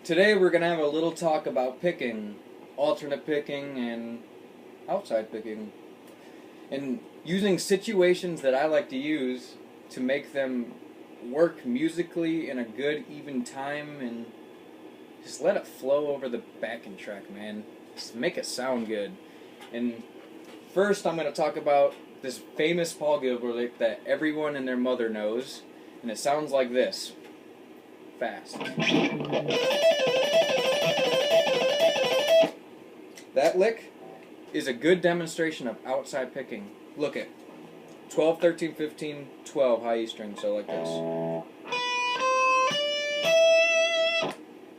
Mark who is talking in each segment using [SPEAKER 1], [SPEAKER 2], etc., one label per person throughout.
[SPEAKER 1] Today we're going to have a little talk about picking, alternate picking and outside picking, and using situations that I like to use to make them work musically in a good even time and just let it flow over the backing track, man. Just make it sound good. And first I'm going to talk about this famous Paul Gilbert lick that everyone and their mother knows, and it sounds like this. Fast. That lick is a good demonstration of outside picking. Look at 12, 13, 15, 12 high E string, so like this.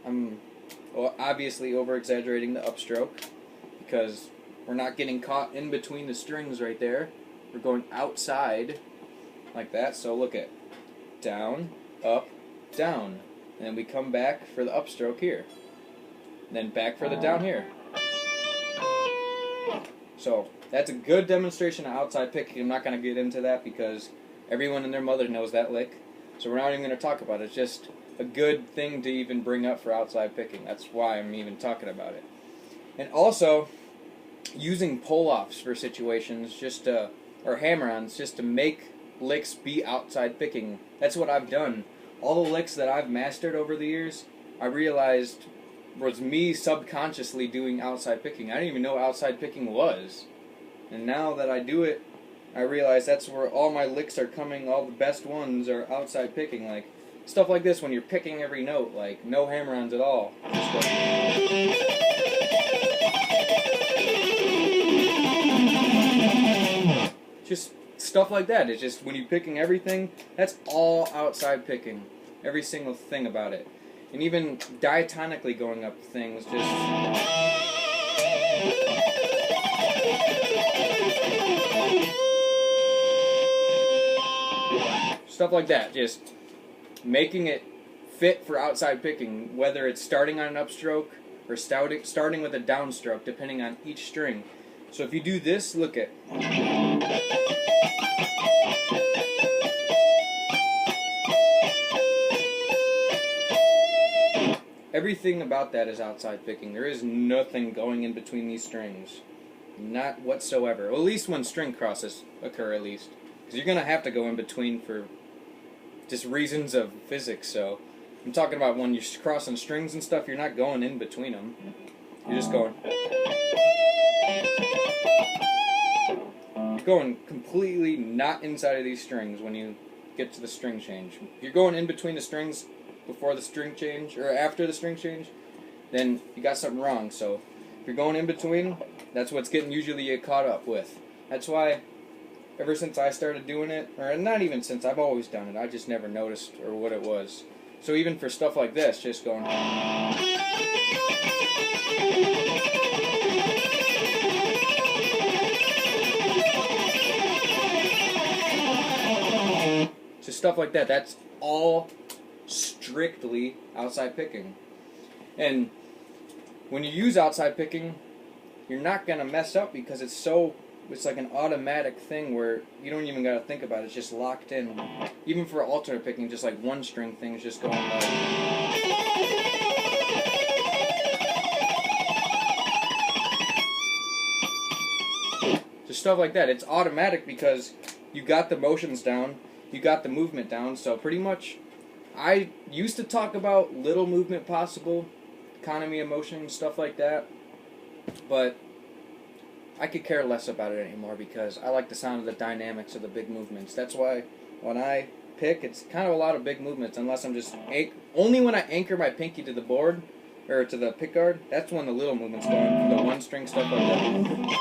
[SPEAKER 1] I'm obviously over-exaggerating the upstroke because we're not getting caught in between the strings right there. We're going outside like that, so look at down, up, down. And then we come back for the upstroke here. And then back for the down here. So that's a good demonstration of outside picking. I'm not going to get into that because everyone and their mother knows that lick. So we're not even going to talk about it. It's just a good thing to even bring up for outside picking. That's why I'm even talking about it. And also, using pull-offs for situations, or hammer-ons, just to make licks be outside picking. That's what I've done. All the licks that I've mastered over the years, I realized was me subconsciously doing outside picking. I didn't even know what outside picking was. And now that I do it, I realize that's where all my licks are coming, all the best ones are outside picking. Like, stuff like this when you're picking every note, like no hammer-ons at all. Just stuff like that. It's just when you're picking everything, that's all outside picking. Every single thing about it. And even diatonically going up things, just stuff like that. Just making it fit for outside picking, whether it's starting on an upstroke or starting with a downstroke, depending on each string. So if you do this, look at. Everything about that is outside picking. There is nothing going in between these strings. Not whatsoever. Well, at least when string crosses occur, at least. Because you're going to have to go in between for just reasons of physics. So I'm talking about when you're crossing strings and stuff, you're not going in between them. You're just going. You're going completely not inside of these strings when you get to the string change. If you're going in between the strings before the string change, or after the string change, then you got something wrong. So if you're going in between, that's what's getting usually caught up with. That's why ever since I started doing it, or not even since, I've always done it, I just never noticed or what it was. So even for stuff like this, just going just stuff like that, that's all strictly outside picking. And when you use outside picking, you're not going to mess up because it's like an automatic thing where you don't even got to think about it. It's just locked in. Even for alternate picking, just like one string things just going like. Just stuff like that. It's automatic because you got the motions down, you got the movement down, so pretty much I used to talk about little movement possible, economy of motion, stuff like that, but I could care less about it anymore because I like the sound of the dynamics of the big movements. That's why when I pick, it's kind of a lot of big movements, unless I'm just only when I anchor my pinky to the board, or to the pick guard, that's when the little movements go on, the one string stuff like that.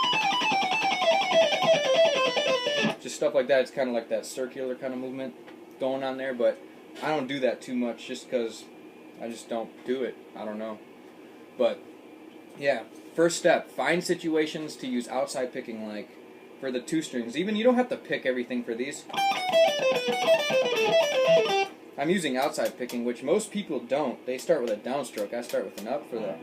[SPEAKER 1] Just stuff like that, it's kind of like that circular kind of movement going on there, but I don't do that too much just because I just don't do it. I don't know. But, yeah, first step, find situations to use outside picking, like for the two strings. Even you don't have to pick everything for these. I'm using outside picking, which most people don't. They start with a downstroke. I start with an up for the.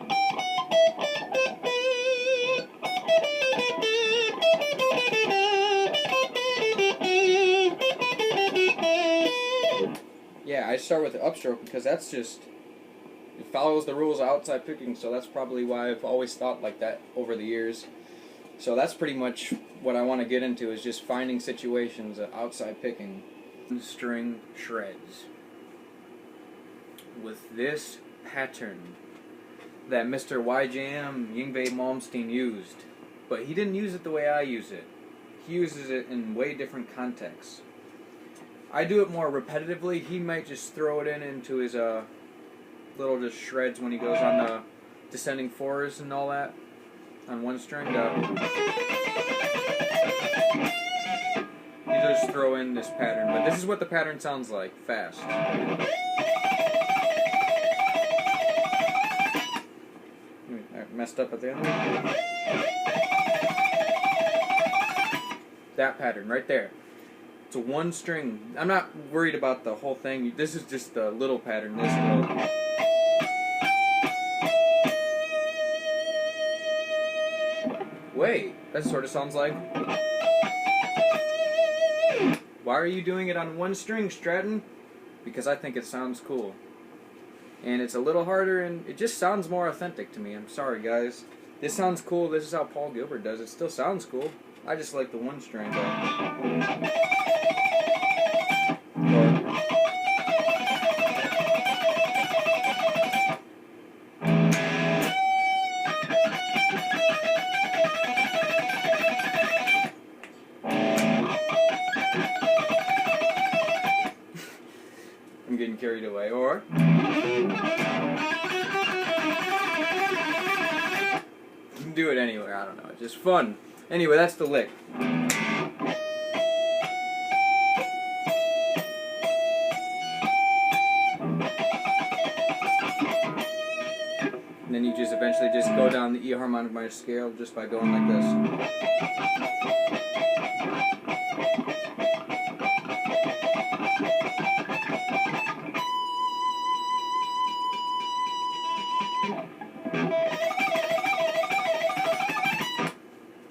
[SPEAKER 1] Yeah, I start with the upstroke because that's just it follows the rules of outside picking, so that's probably why I've always thought like that over the years. So that's pretty much what I want to get into, is just finding situations of outside picking. String shreds with this pattern that Mr. YJM Yngwie Malmsteen used, but he didn't use it the way I use it. He uses it in way different contexts. I do it more repetitively. He might just throw it into his little just shreds when he goes on the descending fours and all that on one string. You just throw in this pattern, but this is what the pattern sounds like, fast. I messed up at the end. That pattern right there. It's a one string. I'm not worried about the whole thing. This is just the little pattern. This little. Wait, that sort of sounds like. Why are you doing it on one string, Straten? Because I think it sounds cool. And it's a little harder, and it just sounds more authentic to me. I'm sorry, guys. This sounds cool. This is how Paul Gilbert does it. Still sounds cool. I just like the one string, though. I'm getting carried away. Or do it anywhere. I don't know. It's just fun. Anyway, that's the lick. And then you just eventually just go down the E harmonic minor scale just by going like this.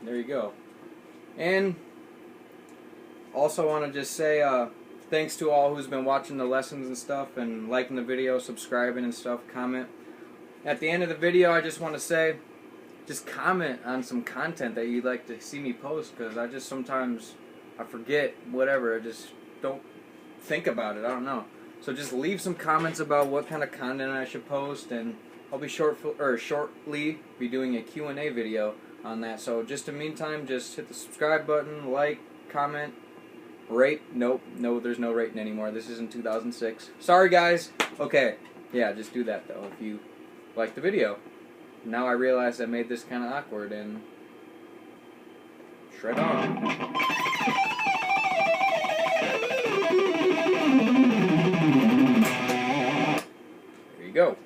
[SPEAKER 1] There you go. And also want to just say thanks to all who's been watching the lessons and stuff and liking the video, subscribing and stuff, comment. At the end of the video, I just want to say, just comment on some content that you'd like to see me post, because I just sometimes, I forget, whatever, I just don't think about it, I don't know. So just leave some comments about what kind of content I should post, and I'll be shortly be doing a Q&A video on that. So just in the meantime, just hit the subscribe button, like, comment, rate. Nope, no, there's no rating anymore. This isn't 2006. Sorry, guys. Okay, yeah, just do that though if you like the video. Now I realize I made this kind of awkward, and shred on. There you go.